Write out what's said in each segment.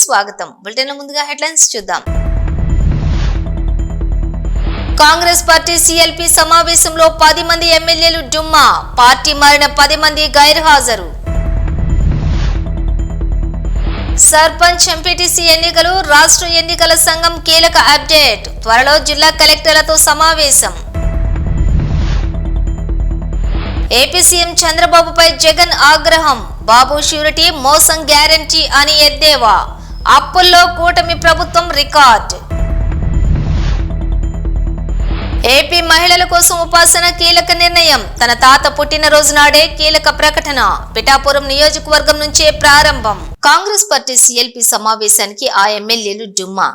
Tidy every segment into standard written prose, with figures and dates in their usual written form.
స్వాగతం. బులెటిన్ల ముందుగా హెడ్లైన్స్ చూద్దాం. కాంగ్రెస్ పార్టీ సిఎల్పి సమావేశంలో 10 మంది ఎమ్మెల్యేలు డుమ్మా, పార్టీ మారిన 10 మంది గైర్హాజరు. సర్పంచ్ ఎంపీటీసీ ఎన్నికలు, రాష్ట్ర ఎన్నికల సంఘం కీలక అప్డేట్. త్వరలో జిల్లా కలెక్టర్లతో సమావేశం. ఏపీ సీఎం చంద్రబాబుపై జగన్ ఆగ్రహం, బాబు ష్యూరిటీ మోసం గ్యారంటీ అని ఎద్దేవా, అప్పుల్లో కూటమి ప్రభుత్వం రికార్డ్. ఏపీ మహిళల కోసం ఉపాసన కీలక నిర్ణయం, తన తాత పుట్టినరోజు నాడే కీలక ప్రకటన, పిఠాపురం నియోజకవర్గం నుంచే ప్రారంభం. కాంగ్రెస్ పార్టీ సిఎల్పి సమావేశానికి ఆ ఎమ్మెల్యేలు డుమ్మా.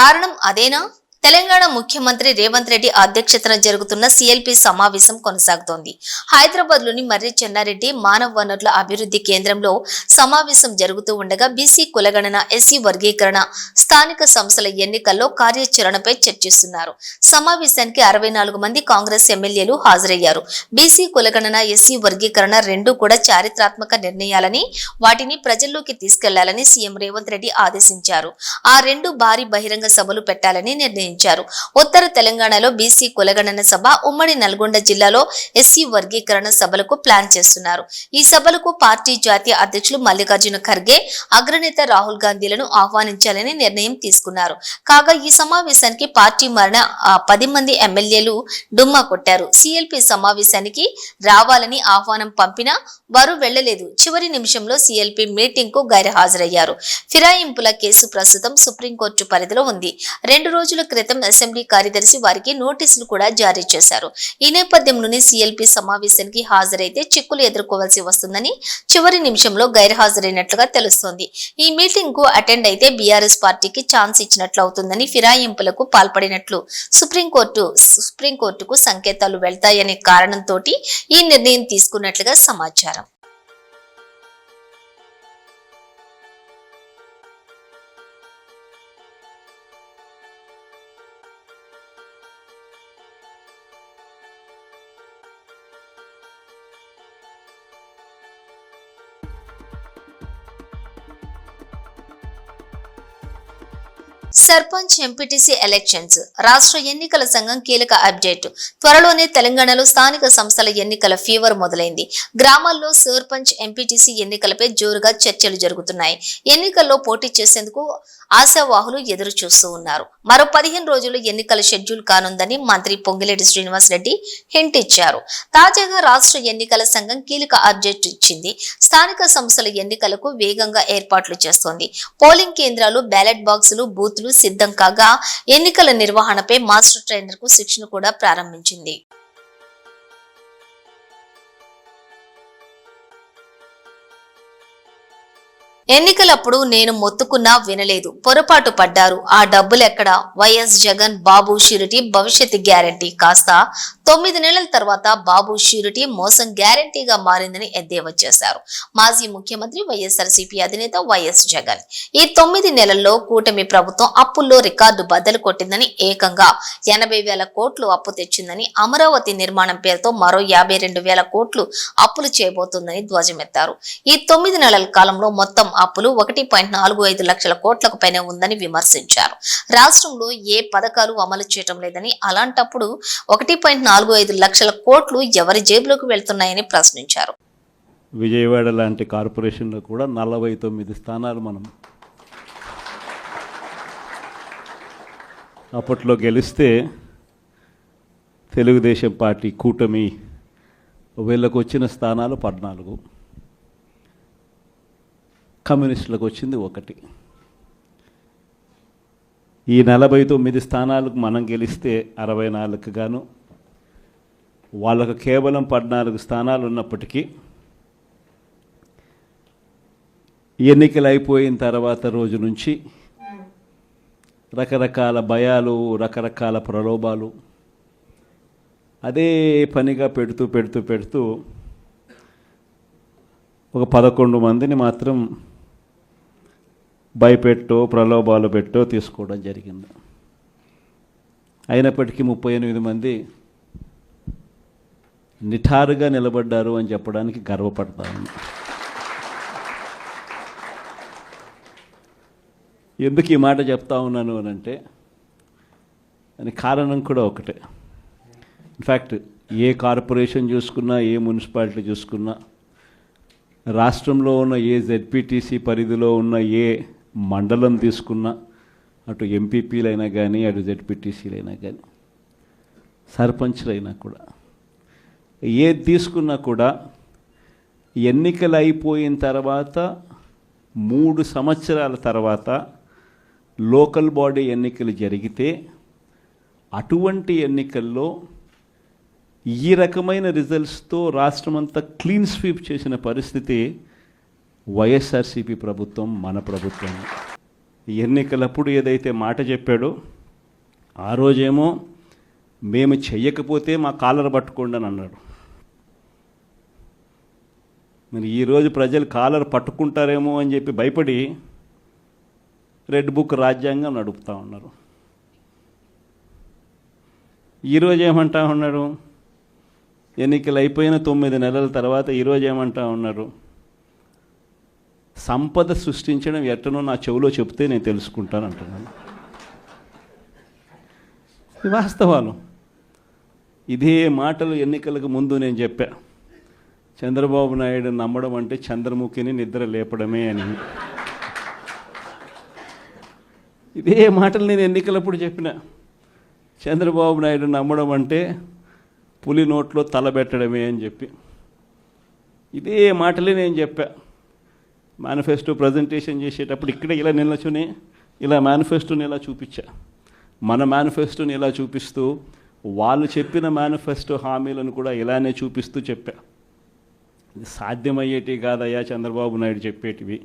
కారణం అదేనా? తెలంగాణ ముఖ్యమంత్రి రేవంత్ రెడ్డి అధ్యక్షతన జరుగుతున్న సిఎల్పి సమావేశం కొనసాగుతోంది. హైదరాబాద్ లోని మర్రి చెన్నారెడ్డి మానవ వనరుల అభివృద్ధి కేంద్రంలో సమావేశం జరుగుతూ ఉండగా బీసీ కులగణన, ఎస్సీ వర్గీకరణ, స్థానిక సంస్థల ఎన్నికల్లో కార్యాచరణపై చర్చిస్తున్నారు. సమావేశానికి 64 మంది కాంగ్రెస్ ఎమ్మెల్యేలు హాజరయ్యారు. బీసీ కులగణన, ఎస్సీ వర్గీకరణ రెండూ కూడా చారిత్రాత్మక నిర్ణయాలని, వాటిని ప్రజల్లోకి తీసుకెళ్లాలని సీఎం రేవంత్ రెడ్డి ఆదేశించారు. ఆ రెండు భారీ బహిరంగ సభలు పెట్టాలని నిర్ణయించారు. ఉత్తర తెలంగాణలో బీసీ కులగణన సభ, ఉమ్మడి నల్గొండ జిల్లాలో ఎస్సీ వర్గీకరణ సభలకు ప్లాన్ చేస్తున్నారు. ఈ సభలకు పార్టీ జాతీయ అధ్యక్షులు మల్లికార్జున ఖర్గే, అగ్రనేత రాహుల్ గాంధీలను ఆహ్వానించాలని నిర్ణయం తీసుకున్నారు. కాగా ఈ సమావేశానికి పార్టీ మారిన 10 మంది ఎమ్మెల్యేలు డుమ్మా కొట్టారు. సిఎల్పి సమావేశానికి రావాలని ఆహ్వానం పంపినా వారు వెళ్లలేదు. చివరి నిమిషంలో సిఎల్పి మీటింగ్ కు గైర్హాజరయ్యారు. ఫిరాయింపుల కేసు ప్రస్తుతం సుప్రీంకోర్టు పరిధిలో ఉంది. 2 రోజుల క్రితం అసెంబ్లీ కార్యదర్శి వారికి నోటీసులు కూడా జారీ చేశారు. ఈ నేపథ్యంలోనే సిఎల్పి సమావేశానికి హాజరైతే చిక్కులు ఎదుర్కోవాల్సి వస్తుందని చివరి నిమిషంలో గైర్హాజరైనట్లుగా తెలుస్తోంది. ఈ మీటింగ్ కు అటెండ్ అయితే బీఆర్ఎస్ పార్టీకి ఛాన్స్ ఇచ్చినట్లు అవుతుందని, ఫిరాయింపులకు పాల్పడినట్లు సుప్రీంకోర్టుకు సంకేతాలు వెళ్తాయనే కారణంతో ఈ నిర్ణయం తీసుకున్నట్లుగా సమాచారం. సర్పంచ్ ఎంపీటీసీ ఎలక్షన్స్, రాష్ట్ర ఎన్నికల సంఘం కీలక అప్డేట్. త్వరలోనే తెలంగాణలో స్థానిక సంస్థల ఎన్నికల ఫీవర్ మొదలైంది. గ్రామాల్లో సర్పంచ్ ఎంపీటీసీ ఎన్నికలపై జోరుగా చర్చలు జరుగుతున్నాయి. ఎన్నికల్లో పోటీ చేసేందుకు ఆశావాహులు ఎదురు చూస్తూ ఉన్నారు. మరో 15 రోజులు ఎన్నికల షెడ్యూల్ కానుందని మంత్రి పొంగిలేటి శ్రీనివాస్ రెడ్డి హింట్ ఇచ్చారు. తాజాగా రాష్ట్ర ఎన్నికల సంఘం కీలక అప్డేట్ ఇచ్చింది. స్థానిక సంస్థల ఎన్నికలకు వేగంగా ఏర్పాట్లు చేస్తోంది. పోలింగ్ కేంద్రాలు, బ్యాలెట్ బాక్సులు, బూత్లు సిద్ధం కాగా ఎన్నికల నిర్వహణపై మాస్టర్ ట్రైనర్ కు శిక్షణ కూడా ప్రారంభించింది. ఎన్నికలప్పుడు నేను మొత్తుకున్నా వినలేదు, పొరపాటు పడ్డారు, ఆ డబ్బులెక్కడ? వైఎస్ జగన్ బాబు ష్యూరిటీ భవిష్యత్ గ్యారంటీ కాస్త 9 నెలల తర్వాత బాబు ష్యూరిటీ మోసం గ్యారంటీగా మారిందని ఎద్దేవా చేశారు. మాజీ ముఖ్యమంత్రి వైఎస్ఆర్సీపీ అధినేత వైఎస్ జగన్ ఈ 9 నెలల్లో కూటమి ప్రభుత్వం అప్పుల్లో రికార్డు బద్దలు కొట్టిందని, ఏకంగా 80,000 కోట్లు అప్పు తెచ్చిందని, అమరావతి నిర్మాణం పేరుతో మరో 52,000 కోట్లు అప్పులు చేయబోతుందని ధ్వజమెత్తారు. ఈ 9 నెలల కాలంలో మొత్తం అప్పులు 1.45 లక్షల కోట్లకు పైన ఉందని విమర్శించారు. రాష్ట్రంలో ఏ పథకాలు అమలు చేయటం లేదని, అలాంటప్పుడు 1.45 లక్షల కోట్లు ఎవరి జేబులోకి వెళ్తున్నాయని ప్రశ్నించారు. విజయవాడ లాంటి కార్పొరేషన్లో కూడా 49 స్థానాలు మనం అప్పట్లో గెలిస్తే తెలుగుదేశం పార్టీ కూటమి వీళ్ళకు వచ్చిన స్థానాలు 14, కమ్యూనిస్టులకు వచ్చింది 1. ఈ 49 స్థానాలకు మనం గెలిస్తే 64కు గాను వాళ్ళకు కేవలం 14 స్థానాలు ఉన్నప్పటికీ ఎన్నికలు అయిపోయిన తర్వాత రోజు నుంచి రకరకాల భయాలు, రకరకాల ప్రలోభాలు అదే పనిగా పెడుతూ ఒక 11 మందిని మాత్రం భయపెట్టో ప్రలోభాలు పెట్టో తీసుకోవడం జరిగింది. అయినప్పటికీ 38 మంది నిఠారుగా నిలబడ్డారు అని చెప్పడానికి గర్వపడతాను. ఎందుకు ఈ మాట చెప్తా ఉన్నాను అని అంటే దానికి కారణం కూడా ఒకటే. ఇన్ఫ్యాక్ట్ ఏ కార్పొరేషన్ చూసుకున్నా, ఏ మున్సిపాలిటీ చూసుకున్నా, రాష్ట్రంలో ఉన్న ఏ జెడ్పీటీసీ పరిధిలో ఉన్న ఏ మండలం తీసుకున్నా, అటు ఎంపీపీలైనా కానీ, అటు జెడ్పీటీసీలైనా కానీ, సర్పంచ్లైనా కూడా, ఏది తీసుకున్నా కూడా ఎన్నికలు అయిపోయిన తర్వాత 3 సంవత్సరాల తర్వాత లోకల్ బాడీ ఎన్నికలు జరిగితే అటువంటి ఎన్నికల్లో ఈ రకమైన రిజల్ట్స్తో రాష్ట్రమంతా క్లీన్ స్వీప్ చేసిన పరిస్థితి వైఎస్ఆర్సీపీ ప్రభుత్వం, మన ప్రభుత్వం. ఎన్నికలప్పుడు ఏదైతే మాట చెప్పాడో ఆ రోజేమో మేము చెయ్యకపోతే మా కాలర్ పట్టుకోండి అని అన్నాడు. మరి ఈరోజు ప్రజలు కాలర్ పట్టుకుంటారేమో అని చెప్పి భయపడి రెడ్ బుక్ రాజ్యాంగం నడుపుతూ ఉన్నారు. ఈరోజు ఏమంటా ఉన్నారు? ఎన్నికలు అయిపోయిన 9 నెలల తర్వాత ఈరోజు ఏమంటా ఉన్నారు? సంపద సృష్టించడం ఎట్టనో నా చెవిలో చెప్తే నేను తెలుసుకుంటాను అంటున్నాను. ఇది వాస్తవాలు. ఇదే మాటలు ఎన్నికలకు ముందు నేను చెప్పా. చంద్రబాబు నాయుడు నమ్మడం అంటే చంద్రముఖిని నిద్ర లేపడమే అని. ఇదే మాటలు నేను ఎన్నికలప్పుడు చెప్పిన. చంద్రబాబు నాయుడు నమ్మడం అంటే పులి నోట్లో తలబెట్టడమే అని చెప్పి ఇదే మాటలే నేను చెప్పా. మేనిఫెస్టో ప్రజెంటేషన్ చేసేటప్పుడు ఇక్కడ ఇలా నిల్చుని ఇలా మేనిఫెస్టోని ఇలా చూపించా. మన మేనిఫెస్టోని ఇలా చూపిస్తూ వాళ్ళు చెప్పిన మేనిఫెస్టో హామీలను కూడా ఇలానే చూపిస్తూ చెప్పా. ఇది సాధ్యమయ్యేటివి కాదయ్యా చంద్రబాబు నాయుడు చెప్పేటివి.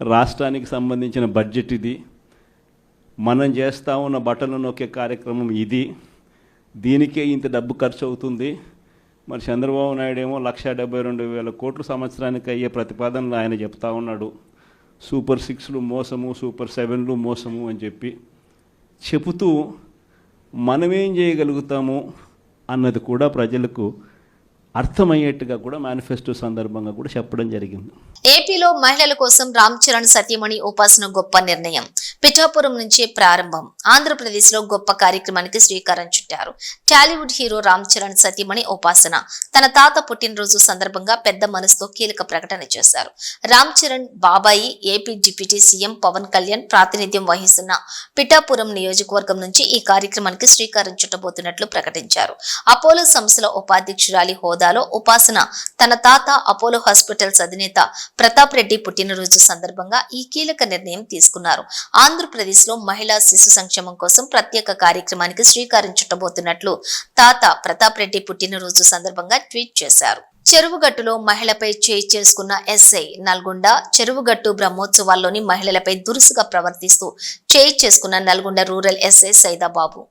రాష్ట్రానికి సంబంధించిన బడ్జెట్ ఇది, మనం చేస్తూ ఉన్న బటన్లు నొక్కే కార్యక్రమం ఇది, దీనికే ఇంత డబ్బు ఖర్చు అవుతుంది. మరి చంద్రబాబు నాయుడు ఏమో 1,72,000 కోట్లు సంవత్సరానికి అయ్యే ప్రతిపాదనలు ఆయన చెప్తా ఉన్నాడు. సూపర్ 6లు మోసము, సూపర్ 7లు మోసము అని చెప్పి చెబుతూ మనమేం చేయగలుగుతాము అన్నది కూడా ప్రజలకు అర్థమయ్యేట్టుగా కూడా మేనిఫెస్టో సందర్భంగా కూడా చెప్పడం జరిగింది. ఏపీలో మహిళల కోసం రామ్ చరణ్ సతీమణి ఉపాసన గొప్ప నిర్ణయం. పిఠాపురం నుంచే ప్రారంభం. ఆంధ్రప్రదేశ్ లో గొప్ప కార్యక్రమానికి శ్రీకారం చుట్టారు. టాలీవుడ్ హీరో రామ్ చరణ్ సతీమణి ఉపాసన తన తాత పుట్టినరోజు సందర్భంగా పెద్ద మనసుతో కీలక ప్రకటన చేశారు. రామ్ చరణ్ బాబాయి AP deputy CM Pavan Kalyan ప్రాతినిధ్యం వహిస్తున్న పిఠాపురం నియోజకవర్గం నుంచి ఈ కార్యక్రమానికి శ్రీకారం చుట్టబోతున్నట్లు ప్రకటించారు. అపోలో సంస్థల ఉపాధ్యక్షురాలి హోదాలో ఉపాసన తన తాత అపోలో హాస్పిటల్స్ అధినేత ప్రతాప్ రెడ్డి పుట్టినరోజు సందర్భంగా ఈ కీలక నిర్ణయం తీసుకున్నారు. ఆంధ్రప్రదేశ్ లో మహిళా శిశు సంక్షేమం కోసం ప్రత్యేక కార్యక్రమానికి శ్రీకారం చుట్టబోతున్నట్లు తాత ప్రతాప్ రెడ్డి పుట్టినరోజు సందర్భంగా ట్వీట్ చేశారు. చెరువుగట్టులో మహిళపై చేయి చేసుకున్న ఎస్ఐ. నల్గొండ చెరువుగట్టు బ్రహ్మోత్సవాల్లోని మహిళలపై దురుసుగా ప్రవర్తిస్తూ చేయి చేసుకున్న నల్గొండ రూరల్ ఎస్ఐ సైదాబాబు.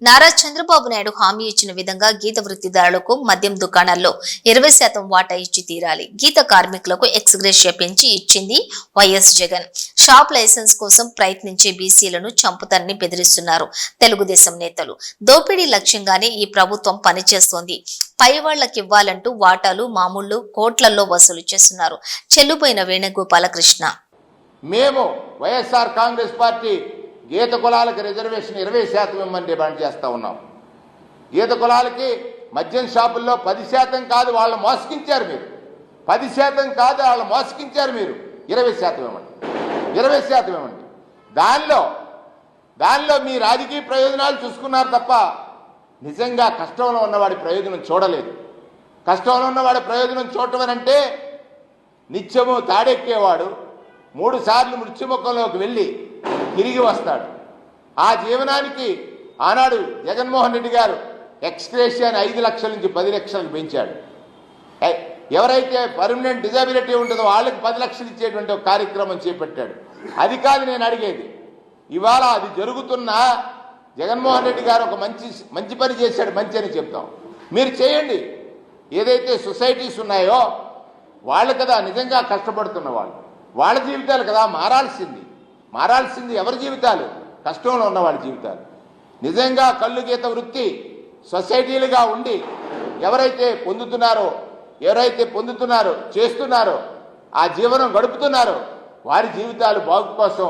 నారా చంద్రబాబు నాయుడు హామీ ఇచ్చిన విధంగా గీత వృత్తిదారులకు మద్యం దుకాణాల్లో 20% వాటా ఇచ్చి తీరాలి. గీత కార్మికులకు ఎక్స్గ్రేషియా పెంచి ఇచ్చింది వైఎస్ జగన్. షాప్ లైసెన్స్ కోసం ప్రయత్నించే బీసీలను చంపుతారని బెదిరిస్తున్నారు తెలుగుదేశం నేతలు. దోపిడీ లక్ష్యంగానే ఈ ప్రభుత్వం పనిచేస్తోంది. పై వాళ్లకివ్వాలంటూ వాటాలు మామూళ్లు కోట్లలో వసూలు చేస్తున్నారు. చెల్లుపోయిన వేణుగోపాలకృష్ణ. మేము వైఎస్ఆర్ కాంగ్రెస్ పార్టీ గీత కులాలకు రిజర్వేషన్ 20% ఇవ్వమని డిమాండ్ చేస్తూ ఉన్నాం. గీత కులాలకి మద్యం షాపుల్లో 10% కాదు వాళ్ళు మోసగించారు మీరు. 10% కాదు వాళ్ళు మోసగించారు మీరు. 20% ఇవ్వమండి, 20% ఇవ్వమండి. దానిలో మీ రాజకీయ ప్రయోజనాలు చూసుకున్నారు తప్ప నిజంగా కష్టంలో ఉన్నవాడి ప్రయోజనం చూడలేదు. కష్టంలో ఉన్నవాడి ప్రయోజనం చూడటం అంటే నిత్యము తాడెక్కేవాడు 3 సార్లు మృత్యుముఖంలోకి వెళ్ళి తిరిగి వస్తాడు. ఆ జీవనానికి ఆనాడు జగన్మోహన్ రెడ్డి గారు ఎక్స్గ్రేషియాని 5 లక్షల నుంచి 10 లక్షలకు పెంచాడు. ఎవరైతే పర్మనెంట్ డిజబిలిటీ ఉంటుందో వాళ్ళకి 10 లక్షలు ఇచ్చేటువంటి ఒక కార్యక్రమం చేపట్టాడు. అది కాదు నేను అడిగేది. ఇవాళ అది జరుగుతున్నా జగన్మోహన్ రెడ్డి గారు ఒక మంచి పని చేశాడు, మంచి అని చెప్తాం. మీరు చేయండి. ఏదైతే సొసైటీస్ ఉన్నాయో వాళ్ళు కదా నిజంగా కష్టపడుతున్న వాళ్ళు, వాళ్ళ జీవితాలు కదా మారాల్సింది ఎవరి జీవితాలు? కష్టంలో ఉన్న వాళ్ళ జీవితాలు. నిజంగా కళ్ళు గీత వృత్తి సొసైటీలుగా ఉండి ఎవరైతే పొందుతున్నారో చేస్తున్నారో ఆ జీవనం గడుపుతున్నారో వారి జీవితాలు బాగు కోసం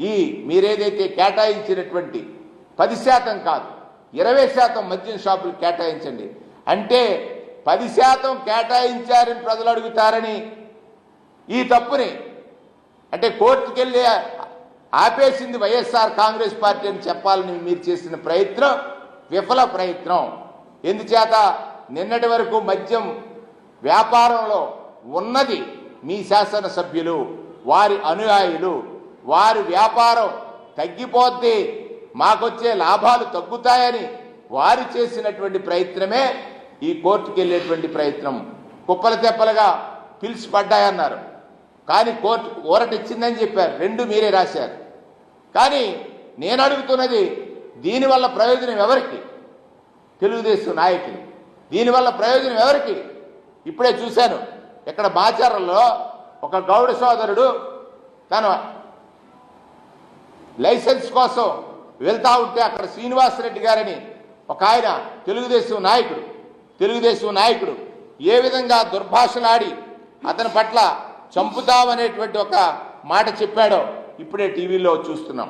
ఈ మీరేదైతే కేటాయించినటువంటి 10% కాదు 20% మద్యం షాపులు కేటాయించండి. అంటే 10% కేటాయించారని ప్రజలు అడుగుతారని ఈ తప్పుని అంటే కోర్టుకెళ్ళి ఆపేసింది వైఎస్ఆర్ కాంగ్రెస్ పార్టీ అని చెప్పాలని మీరు చేసిన ప్రయత్నం విఫల ప్రయత్నం. ఎందుచేత నిన్నటి వరకు మద్యం వ్యాపారంలో ఉన్నది మీ శాసనసభ్యులు, వారి అనుయాయులు. వారి వ్యాపారం తగ్గిపోద్ది, మాకొచ్చే లాభాలు తగ్గుతాయని వారు చేసినటువంటి ప్రయత్నమే ఈ కోర్టుకు వెళ్ళేటువంటి ప్రయత్నం. కుప్పల తెప్పలుగా పిలిచి పడ్డాయన్నారు, కానీ కోర్టు ఊరటిచ్చిందని చెప్పారు. 2 మీరే రాశారు. కానీ నేను అడుగుతున్నది, దీనివల్ల ప్రయోజనం ఎవరికి? తెలుగుదేశం నాయకులు. దీనివల్ల ప్రయోజనం ఎవరికి? ఇప్పుడే చూశాను, ఇక్కడ మాచర్లలో ఒక గౌడ సోదరుడు తన లైసెన్స్ కోసం వెళ్తా ఉంటే అక్కడ శ్రీనివాసరెడ్డి గారని ఒక ఆయన తెలుగుదేశం నాయకుడు ఏ విధంగా దుర్భాషలాడి అతని పట్ల చంపుతామనేటువంటి ఒక మాట చెప్పాడో ఇప్పుడే టీవీలో చూస్తున్నాం.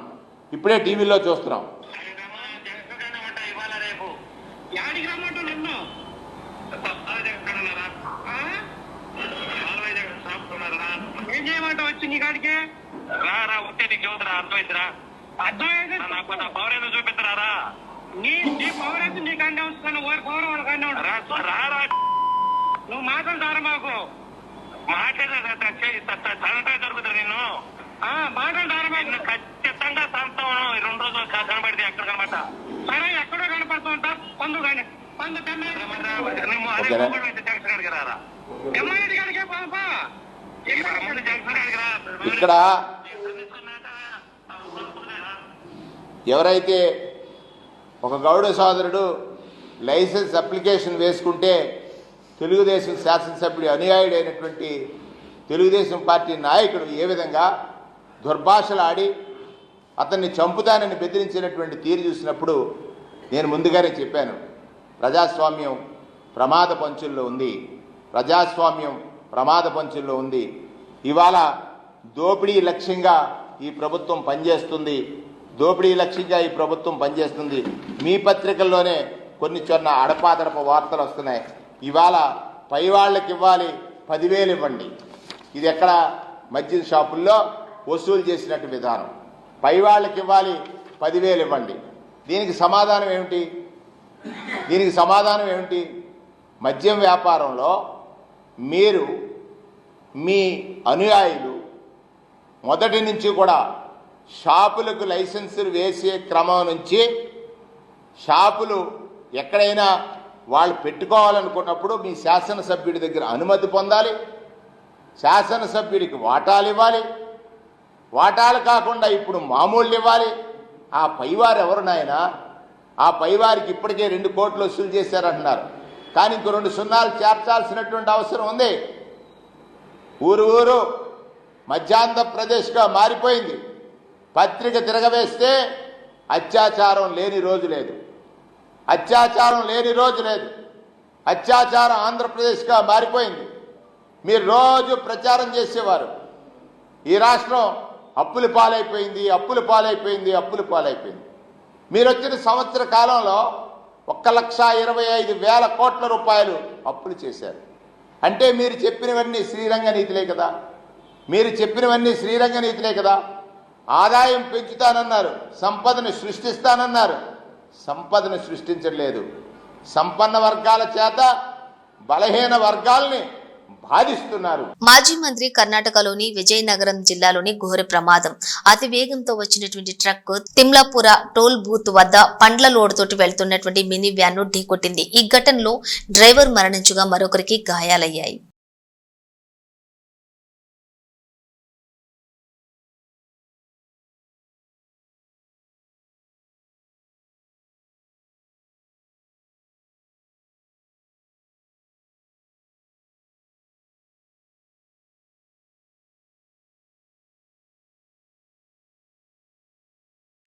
వచ్చి నీ కాడికి రా ఉంటే నీకు చెబుతారా? అర్థమైందిరా? నాకు నా పవర్ ఏదో చూపిస్తారా? నీ పవర్ అయితే నీ కాడే ఉంచుతాను, వారి పవర్ వాళ్ళ కాడే ఉంటారా? నువ్వు మాట్లాడతారా? మాకు మాట్లాడే జరుగుతుంది. నేను మాట్లాడతారా? మాకు ఖచ్చితంగా సంతం 2 రోజులు కనబడితే ఎక్కడ కనబడ్డ సరే, ఎక్కడో కనపడుతూ ఉంటా. పందు కానీ జంక్షన్ కాడికి రారా? ఎమ్మెల్యే కాడికే పాపా ఇక్కడ ఎవరైతే ఒక గౌడ సోదరుడు లైసెన్స్ అప్లికేషన్ వేసుకుంటే తెలుగుదేశం శాసనసభ్యుడి అనుయాయుడైనటువంటి తెలుగుదేశం పార్టీ నాయకుడు ఏ విధంగా దుర్భాషలాడి అతన్ని చంపుతానని బెదిరించినటువంటి తీరు చూసినప్పుడు నేను ముందుగానే చెప్పాను, ప్రజాస్వామ్యం ప్రమాద పంచుల్లో ఉంది. ఇవాళ దోపిడీ లక్ష్యంగా ఈ ప్రభుత్వం పనిచేస్తుంది. మీ పత్రికల్లోనే కొన్ని అడపాదడప వార్తలు వస్తున్నాయి. ఇవాళ పై వాళ్ళకి ఇవ్వాలి 10,000 ఇవ్వండి. ఇది ఎక్కడ? మద్యం షాపుల్లో వసూలు చేసినట్టు విధానం. పై వాళ్ళకి ఇవ్వాలి 10,000 ఇవ్వండి. దీనికి సమాధానం ఏమిటి? మద్యం వ్యాపారంలో మీరు మీ అనుయాయులు మొదటి నుంచి కూడా షాపులకు లైసెన్సులు వేసే క్రమం నుంచి షాపులు ఎక్కడైనా వాళ్ళు పెట్టుకోవాలనుకున్నప్పుడు మీ శాసనసభ్యుడి దగ్గర అనుమతి పొందాలి, శాసనసభ్యుడికి వాటాలు ఇవ్వాలి, వాటాలు కాకుండా ఇప్పుడు మామూళ్ళు ఇవ్వాలి. ఆ పైవారు ఎవరు నాయనా? ఆ పైవారికి ఇప్పటికే 2 కోట్లు వసూలు చేశారంటున్నారు, కానీ ఇంకో 2 సున్నాలు చేర్చాల్సినటువంటి అవసరం ఉంది. ఊరు మధ్యాంధ్రప్రదేశ్గా మారిపోయింది. పత్రిక తిరగవేస్తే అత్యాచారం లేని రోజు లేదు. అత్యాచారం ఆంధ్రప్రదేశ్గా మారిపోయింది. మీరు రోజు ప్రచారం చేసేవారు, ఈ రాష్ట్రం అప్పుల పాలైపోయింది. మీరు వచ్చిన సంవత్సర కాలంలో 1,25,000 కోట్ల రూపాయలు అప్పులు చేశారు. అంటే మీరు చెప్పినవన్నీ శ్రీరంగ నీతిలే కదా. ఆదాయం పెంచుతానన్నారు, సంపదను సృష్టించలేదు. సంపన్న వర్గాల చేత బలహీన వర్గాల్ని బాధిస్తున్నారు. మాజీ మంత్రి కర్ణాటకలోని విజయనగరం జిల్లాలోని ఘోర ప్రమాదం. అతి వేగంతో వచ్చినటువంటి ట్రక్ తిమ్లాపుర టోల్ బూత్ వద్ద పండ్ల లోడ్ తోటి వెళ్తున్నటువంటి మినీ వ్యాన్ ను ఢీకొట్టింది. ఈ ఘటనలో డ్రైవర్ మరణించగా మరొకరికి గాయాలయ్యాయి.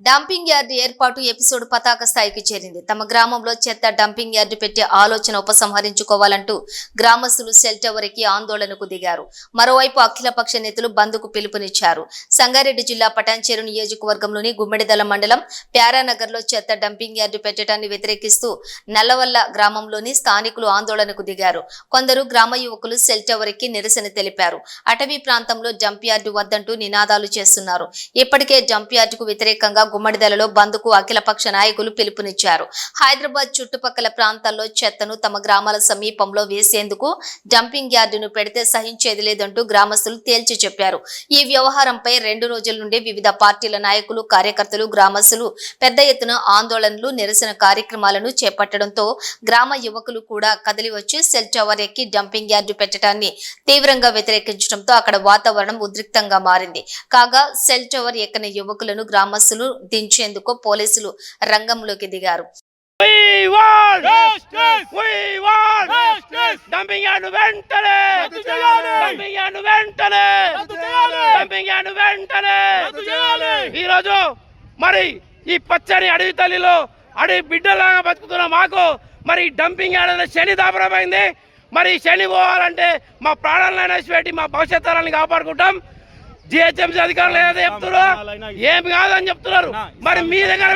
డంపింగ్ యార్డు ఏర్పాటు ఎపిసోడ్ పతాక స్థాయికి చేరింది. తమ గ్రామంలో చెత్త డంపింగ్ యార్డు పెట్టే ఆలోచన ఉపసంహరించుకోవాలంటూ గ్రామస్తులు సెల్ టవర్ ఎక్కి ఆందోళనకు దిగారు. మరోవైపు అఖిలపక్ష నేతలు బంద్కు పిలుపునిచ్చారు. సంగారెడ్డి జిల్లా పటాన్చెరు నియోజకవర్గంలోని గుమ్మడిదల మండలం ప్యారానగర్లో చెత్త డంపింగ్ యార్డు పెట్టడాన్ని వ్యతిరేకిస్తూ నల్లవల్ల గ్రామంలోని స్థానికులు ఆందోళనకు దిగారు. కొందరు గ్రామ యువకులు సెల్ టవర్ ఎక్కి నిరసన తెలిపారు. అటవీ ప్రాంతంలో డంప్ యార్డు వద్దంటూ నినాదాలు చేస్తున్నారు. ఇప్పటికే డంప్ యార్డుకు వ్యతిరేకంగా గుమ్మడిదలలో బంద్కు అఖిలపక్ష నాయకులు పిలుపునిచ్చారు. హైదరాబాద్ చుట్టుపక్కల ప్రాంతాల్లో చెత్తను తమ గ్రామాల సమీపంలో వేసేందుకు డంపింగ్ యార్డును పెడితే సహించేది లేదంటూ గ్రామస్తులు తేల్చి చెప్పారు. ఈ వ్యవహారంపై 2 రోజుల నుండి వివిధ పార్టీల నాయకులు, కార్యకర్తలు, గ్రామస్తులు పెద్ద ఎత్తున ఆందోళనలు, నిరసన కార్యక్రమాలను చేపట్టడంతో గ్రామ యువకులు కూడా కదిలి వచ్చి సెల్ టవర్ ఎక్కి డంపింగ్ యార్డు పెట్టడాన్ని తీవ్రంగా వ్యతిరేకించడంతో అక్కడ వాతావరణం ఉద్రిక్తంగా మారింది. కాగా సెల్ టవర్ ఎక్కని యువకులను గ్రామస్తులు దించేందుకు పోలీసులు రంగంలోకి దిగారు. ఈరోజు మరి ఈ పచ్చని అడవి తల్లిలో అడవి బిడ్డలాగా బతుకుతున్న మాకు మరి డంపింగ్ యార్డ్ శని దాపరమైంది. మరి శని పోవాలంటే మా ప్రాణాలైనా పెట్టి మా భవిష్యత్ తరాన్ని కాపాడుకుంటాం. జిహెచ్ఎంసీ అధికారులు ఏదైతే చెప్తున్నారు ఏం కాదని చెప్తున్నారు. మరి మీ దగ్గర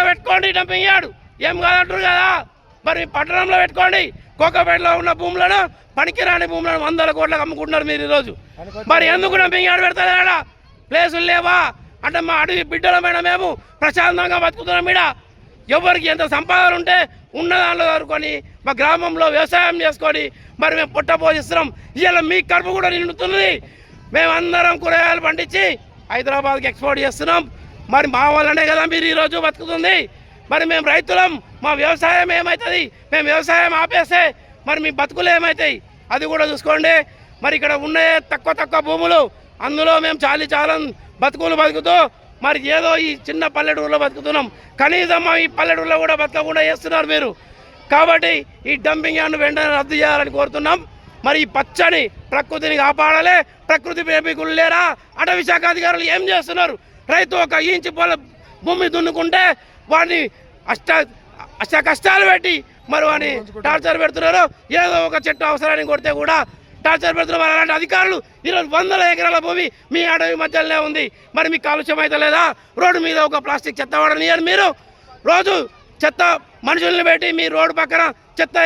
పెట్టుకోండి డంపింగ్ యార్డ్ ఏం కాదంటారు కదా. మరి పట్టణంలో పెట్టుకోండి. కోకపేటలో ఉన్న భూములను, పనికిరాని భూములను 100 కోట్లకు అమ్ముకుంటున్నారు మీరు ఈరోజు. మరి ఎందుకు డంపింగ్ యార్డ్ పెడతారా? ప్లేసులు లేవా అంటే మా అడవి బిడ్డలమైన మేము ప్రశాంతంగా బతుకుతున్నాం. మీద ఎవరికి ఎంత సంపాదన ఉంటే ఉన్న దానిలో చదువుకొని మా గ్రామంలో వ్యవసాయం చేసుకొని మరి మేము పొట్ట పోషిస్తున్నాం. ఇవాళ మీ కడుపు కూడా నిండుతున్నది. మేమందరం కూరగాయలు పండించి హైదరాబాద్కి ఎక్స్పోర్ట్ చేస్తున్నాం. మరి మా వల్లనే కదా మీరు ఈరోజు బతుకుతుంది. మరి మేము రైతులం, మా వ్యవసాయం ఏమవుతుంది? మేము వ్యవసాయం ఆపేస్తే మరి మీ బతుకులు ఏమవుతాయి? అది కూడా చూసుకోండి. మరి ఇక్కడ ఉన్న తక్కువ భూములు, అందులో మేము చాలా బతుకుతూ మరి ఏదో ఈ చిన్న పల్లెటూరులో బతుకుతున్నాం. కనీసం ఈ పల్లెటూరులో కూడా బతకకుండా చేస్తున్నారు మీరు. కాబట్టి ఈ డంపింగ్ యార్డ్ను వెంటనే రద్దు చేయాలని కోరుతున్నాం. మరి ఈ పచ్చని ప్రకృతిని కాపాడాలి. ప్రకృతి ప్రేమికులు లేరా? అటవీ శాఖ అధికారులు ఏం చేస్తున్నారు? రైతు 1 ఇంచు పొల భూమి దున్నుకుంటే వాడిని అష్ట కష్టాలు పెట్టి మరి వాడిని టార్చర్ పెడుతున్నారు. ఏదో ఒక చెట్టు అవసరాన్ని కొడితే కూడా టార్చర్ పెడుతున్నారు. అలాంటి అధికారులు ఈరోజు 100 ఎకరాల భూమి మీ అడవి మధ్యలోనే ఉంది. మరి మీకు కాలుష్యం అయితే లేదా? రోడ్డు మీద ఒక ప్లాస్టిక్ చెత్త వాడనియరు మీరు. రోజు చెత్త మనుషుల్ని పెట్టి మీ రోడ్డు పక్కన చెత్త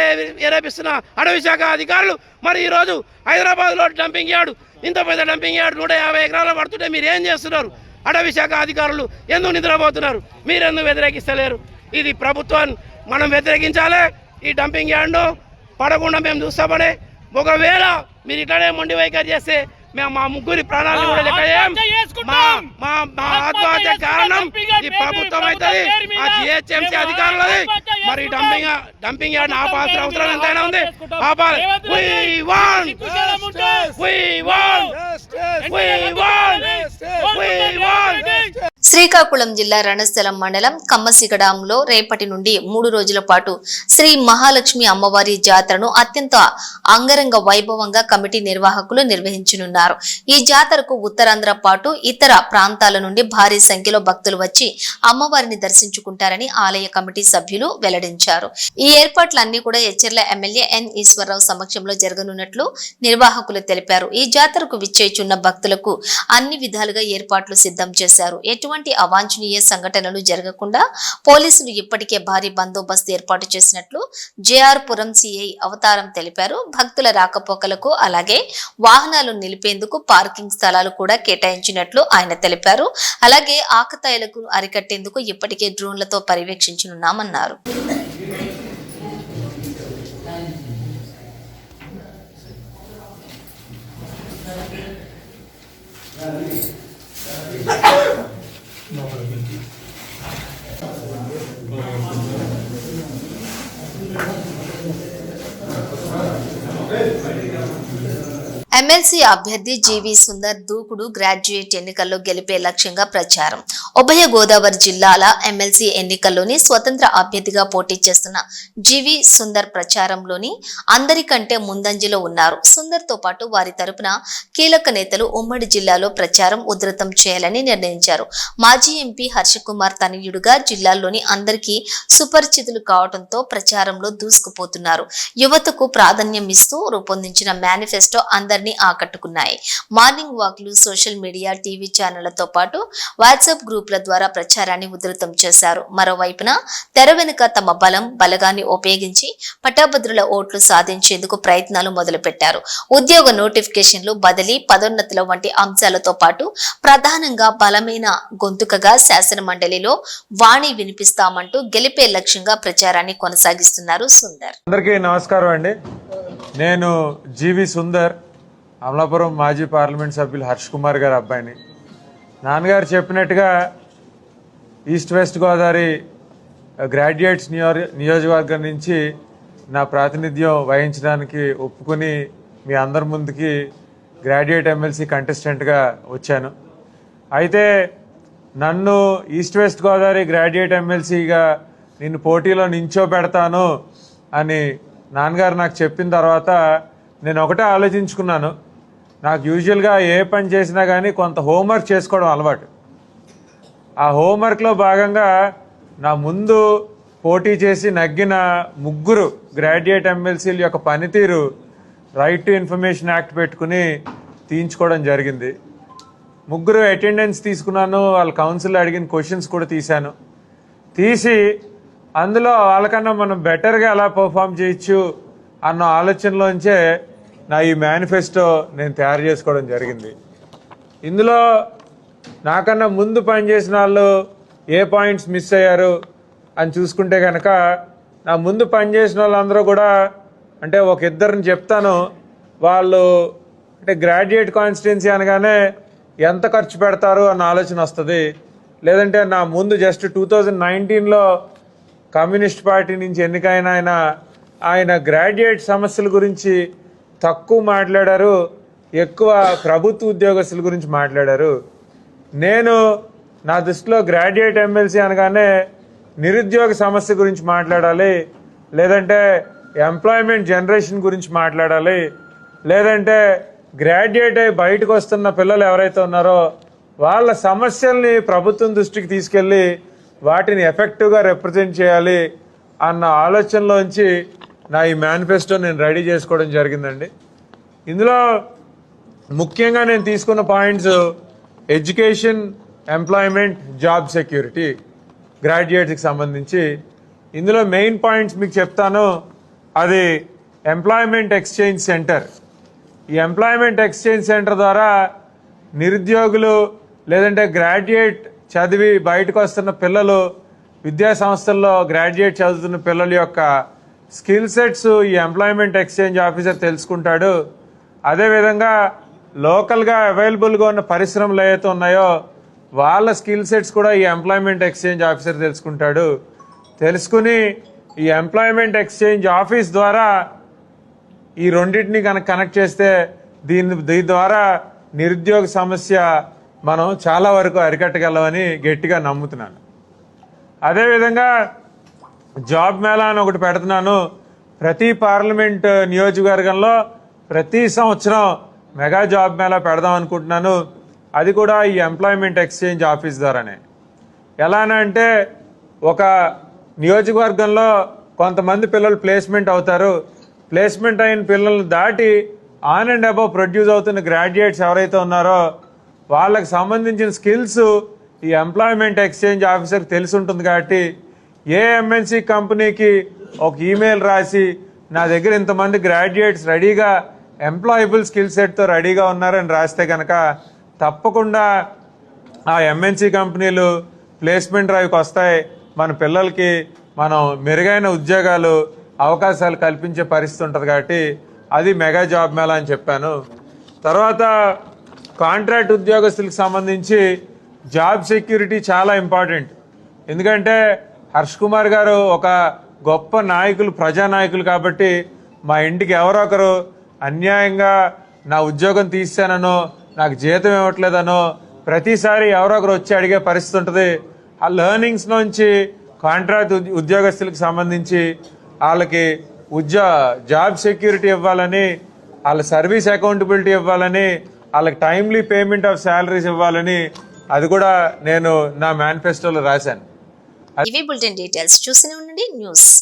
ఏరేపిస్తున్న అడవి శాఖ అధికారులు మరి ఈరోజు హైదరాబాద్లో డంపింగ్ యార్డు, ఇంత పెద్ద డంపింగ్ యార్డు 150 ఎకరాలు పడుతుంటే మీరు ఏం చేస్తున్నారు? అడవి శాఖ అధికారులు ఎందుకు నిద్రపోతున్నారు? మీరెందుకు వ్యతిరేకిస్తలేరు? ఇది ప్రభుత్వాన్ని మనం వ్యతిరేకించాలి. ఈ డంపింగ్ యార్డ్ను పడకుండా మేము చూస్తామని. ఒకవేళ మీరు ఇట్లానే మొండి వైఖరి చేస్తే మేము మా ముగ్గురి ప్రాణాలను కూడా లెక్క చేయం. మా ఆత్మహత్య కారణం ఈ ప్రభుత్వం అవుతుంది, ఆ జిహెచ్ఎంసీ అధికారులది. మరి డంపింగ్ యార్డ్ ఆపాల్సిన అవసరం ఎంతైనా ఉంది. ఆపాలి. శ్రీకాకుళం జిల్లా రణస్థలం మండలం కమ్మసిగడంలో రేపటి నుండి 3 రోజుల పాటు శ్రీ మహాలక్ష్మి అమ్మవారి జాతరను అత్యంత అంగరంగ వైభవంగా కమిటీ నిర్వాహకులు నిర్వహించనున్నారు. ఈ జాతరకు ఉత్తరాంధ్ర పాటు ఇతర ప్రాంతాల నుండి భారీ సంఖ్యలో భక్తులు వచ్చి అమ్మవారిని దర్శించుకుంటారని ఆలయ కమిటీ సభ్యులు వెల్లడించారు. ఈ ఏర్పాట్లన్నీ కూడా ఎచ్చెర్ల ఎమ్మెల్యే ఎన్ ఈశ్వరరావు సమక్షంలో జరగనున్నట్లు నిర్వాహకులు తెలిపారు. ఈ జాతరకు విచ్చేయుచున్న భక్తులకు అన్ని విధాలుగా ఏర్పాట్లు సిద్ధం చేశారు. ఎటువంటి అవాంఛనీయ సంఘటనలు జరగకుండా పోలీసులు ఇప్పటికే భారీ బందోబస్తు ఏర్పాటు చేసినట్లు జేఆర్ పురం సిఐ అవతారం తెలిపారు. భక్తుల రాకపోకలకు అలాగే వాహనాలు నిలిపేందుకు పార్కింగ్ స్థలాలు కూడా కేటాయించినట్లు ఆయన తెలిపారు. అలాగే ఆకతాయిలకు అరికట్టేందుకు ఇప్పటికే డ్రోన్లతో పర్యవేక్షించనున్నామన్నారు. ఎమ్మెల్సీ అభ్యర్థి జీవి సుందర్ దూకుడు గ్రాడ్యుయేట్ ఎన్నికల్లో గెలిపే లక్ష్యంగా ప్రచారం. ఉభయ గోదావరి జిల్లాల ఎమ్మెల్సీ ఎన్నికల్లోని స్వతంత్ర అభ్యర్థిగా పోటీ చేస్తున్న జీవి సుందర్ ప్రచారంలోని అందరికంటే ముందంజలో ఉన్నారు. సుందర్ తో పాటు వారి తరపున కీలక నేతలు ఉమ్మడి జిల్లాలో ప్రచారం ఉధృతం చేయాలని నిర్ణయించారు. మాజీ ఎంపీ హర్షకుమార్ తనయుడుగా జిల్లాల్లోని అందరికీ సుపరిచితులు కావడంతో ప్రచారంలో దూసుకుపోతున్నారు. యువతకు ప్రాధాన్యం ఇస్తూ రూపొందించిన మేనిఫెస్టో అందరినీ ఆకట్టుకున్నాయి. మార్నింగ్ వాక్లు, సోషల్ మీడియా, టీవీ ఛానళ్లతో పాటు వాట్సాప్ గ్రూపుల ద్వారా ప్రచారాన్ని ఉధృతం చేశారు. మరోవైపున తెర వెనుక తమ బలగాన్ని ఉపయోగించి పట్టాభద్రుల ఓట్లు సాధించేందుకు ప్రయత్నాలు మొదలుపెట్టారు. ఉద్యోగ నోటిఫికేషన్లు, బదిలీ, పదోన్నతుల వంటి అంశాలతో పాటు ప్రధానంగా బలమైన గొంతుకగా శాసన మండలిలో వాణి వినిపిస్తామంటూ గెలిపే లక్ష్యంగా ప్రచారాన్ని కొనసాగిస్తున్నారు సుందర్. అందరికీ నమస్కారం అండి. నేను జీవి సుందర్, అమలాపురం మాజీ పార్లమెంట్ సభ్యులు హర్ష్ కుమార్ గారి అబ్బాయిని. నాన్నగారు చెప్పినట్టుగా ఈస్ట్ వెస్ట్ గోదావరి గ్రాడ్యుయేట్స్ నియోజకవర్గం నుంచి నా ప్రాతినిధ్యం వహించడానికి ఒప్పుకుని మీ అందరి ముందుకి గ్రాడ్యుయేట్ ఎమ్మెల్సీ కంటెస్టెంట్గా వచ్చాను. అయితే నన్ను ఈస్ట్ వెస్ట్ గోదావరి గ్రాడ్యుయేట్ ఎమ్మెల్సీగా నిన్ను పోటీలో నించోబెడతాను అని నాన్నగారు నాకు చెప్పిన తర్వాత నేను ఒకటే ఆలోచించుకున్నాను. నాకు యూజువల్గా ఏ పని చేసినా కానీ కొంత హోంవర్క్ చేసుకోవడం అలవాటు. ఆ హోంవర్క్లో భాగంగా నా ముందు పోటీ చేసి నగ్గిన ముగ్గురు గ్రాడ్యుయేట్ ఎమ్మెల్సీల యొక్క పనితీరు రైట్ టు ఇన్ఫర్మేషన్ యాక్ట్ పెట్టుకుని తీయించుకోవడం జరిగింది. ముగ్గురు అటెండెన్స్ తీసుకున్నాను. వాళ్ళ కౌన్సిల్ అడిగిన క్వశ్చన్స్ కూడా తీసి అందులో వాళ్ళకన్నా మనం బెటర్గా ఎలా పర్ఫామ్ చేయొచ్చు అన్న ఆలోచనలోంచే నా ఈ మేనిఫెస్టో నేను తయారు చేసుకోవడం జరిగింది. ఇందులో నాకన్నా ముందు పనిచేసిన వాళ్ళు ఏ పాయింట్స్ మిస్ అయ్యారు అని చూసుకుంటే కనుక నా ముందు పనిచేసిన వాళ్ళందరూ కూడా అంటే ఒక ఇద్దరిని చెప్తాను. వాళ్ళు అంటే గ్రాడ్యుయేట్ కాన్స్టిట్యున్సీ అనగానే ఎంత ఖర్చు పెడతారు అన్న ఆలోచన వస్తుంది. లేదంటే నా ముందు జస్ట్ 2019లో కమ్యూనిస్ట్ పార్టీ నుంచి ఎన్నికైన ఆయన గ్రాడ్యుయేట్ సమస్యల గురించి తక్కువ మాట్లాడారు, ఎక్కువ ప్రభుత్వ ఉద్యోగస్తుల గురించి మాట్లాడారు. నేను నా దృష్టిలో గ్రాడ్యుయేట్ ఎమ్మెల్సీ అనగానే నిరుద్యోగ సమస్య గురించి మాట్లాడాలి, లేదంటే ఎంప్లాయ్మెంట్ జనరేషన్ గురించి మాట్లాడాలి, లేదంటే గ్రాడ్యుయేట్ అయి బయటకు వస్తున్న పిల్లలు ఎవరైతే ఉన్నారో వాళ్ళ సమస్యల్ని ప్రభుత్వం దృష్టికి తీసుకెళ్ళి వాటిని ఎఫెక్టివ్గా రిప్రజెంట్ చేయాలి అన్న ఆలోచనలోంచి నా ఈ మేనిఫెస్టో నేను రెడీ చేసుకోవడం జరిగిందండి. ఇందులో ముఖ్యంగా నేను తీసుకున్న points education, employment, job security, గ్రాడ్యుయేట్స్కి సంబంధించి. ఇందులో మెయిన్ పాయింట్స్ మీకు చెప్తాను. అది ఎంప్లాయ్మెంట్ ఎక్స్చేంజ్ సెంటర్. ఈ ఎంప్లాయ్మెంట్ ఎక్స్చేంజ్ సెంటర్ ద్వారా నిరుద్యోగులు లేదంటే గ్రాడ్యుయేట్ చదివి బయటకు వస్తున్న పిల్లలు, విద్యా సంస్థల్లో గ్రాడ్యుయేట్ చదువుతున్న పిల్లల యొక్క స్కిల్ సెట్స్ ఈ ఎంప్లాయ్మెంట్ ఎక్స్చేంజ్ ఆఫీసర్ తెలుసుకుంటాడు. అదేవిధంగా లోకల్గా అవైలబుల్గా ఉన్న పరిశ్రమలు ఏవైతే ఉన్నాయో వాళ్ళ స్కిల్ సెట్స్ కూడా ఈ ఎంప్లాయ్మెంట్ ఎక్స్చేంజ్ ఆఫీసర్ తెలుసుకుని ఈ ఎంప్లాయ్మెంట్ ఎక్స్చేంజ్ ఆఫీస్ ద్వారా ఈ రెండింటిని కనెక్ట్ చేస్తే దీని ద్వారా నిరుద్యోగ సమస్య మనం చాలా వరకు అరికట్టగలమని గట్టిగా నమ్ముతున్నాను. అదేవిధంగా జాబ్ మేళా అని ఒకటి పెడుతున్నాను. ప్రతి పార్లమెంట్ నియోజకవర్గంలో ప్రతి సంవత్సరం మెగా జాబ్ మేళా పెడదాం అనుకుంటున్నాను. అది కూడా ఈ ఎంప్లాయ్మెంట్ ఎక్స్చేంజ్ ఆఫీస్ ద్వారానే. ఎలానంటే ఒక నియోజకవర్గంలో కొంతమంది పిల్లలు ప్లేస్మెంట్ అవుతారు. ప్లేస్మెంట్ అయిన పిల్లలను దాటి ఆన్ అండ్ అబవ్ ప్రొడ్యూస్ అవుతున్న గ్రాడ్యుయేట్స్ ఎవరైతే ఉన్నారో వాళ్ళకి సంబంధించిన స్కిల్స్ ఈ ఎంప్లాయ్మెంట్ ఎక్స్చేంజ్ ఆఫీసర్కి తెలిసి ఉంటుంది. కాబట్టి ఏ ఎంఎన్సీ కంపెనీకి ఒక ఈమెయిల్ రాసి నా దగ్గర ఇంతమంది గ్రాడ్యుయేట్స్ రెడీగా ఎంప్లాయబుల్ స్కిల్ సెట్తో రెడీగా ఉన్నారని రాస్తే కనుక తప్పకుండా ఆ ఎంఎన్సీ కంపెనీలు ప్లేస్మెంట్ డ్రైవ్కి వస్తాయి. మన పిల్లలకి మనం మెరుగైన ఉద్యోగాలు, అవకాశాలు కల్పించే పరిస్థితి ఉంటుంది. కాబట్టి అది మెగా జాబ్ మేళా అని చెప్పాను. తర్వాత కాంట్రాక్ట్ ఉద్యోగస్తులకు సంబంధించి జాబ్ సెక్యూరిటీ చాలా ఇంపార్టెంట్. ఎందుకంటే హర్ష్ కుమార్ గారు ఒక గొప్ప నాయకులు, ప్రజానాయకులు. కాబట్టి మా ఇంటికి ఎవరో ఒకరు అన్యాయంగా నా ఉద్యోగం తీస్తానో నాకు జీతం ఇవ్వట్లేదనో ప్రతిసారి ఎవరో ఒకరు వచ్చి అడిగే పరిస్థితి ఉంటుంది. ఆ లెర్నింగ్స్ నుంచి కాంట్రాక్ట్ ఉద్యోగస్తులకు సంబంధించి వాళ్ళకి జాబ్ సెక్యూరిటీ ఇవ్వాలని, వాళ్ళ సర్వీస్ అకౌంటబిలిటీ ఇవ్వాలని, వాళ్ళకి టైమ్లీ పేమెంట్ ఆఫ్ శాలరీస్ ఇవ్వాలని అది కూడా నేను నా మేనిఫెస్టోలో రాశాను. ఇవి బులెటిన్ డీటెయిల్స్. చూస్తూనే ఉండండి న్యూస్.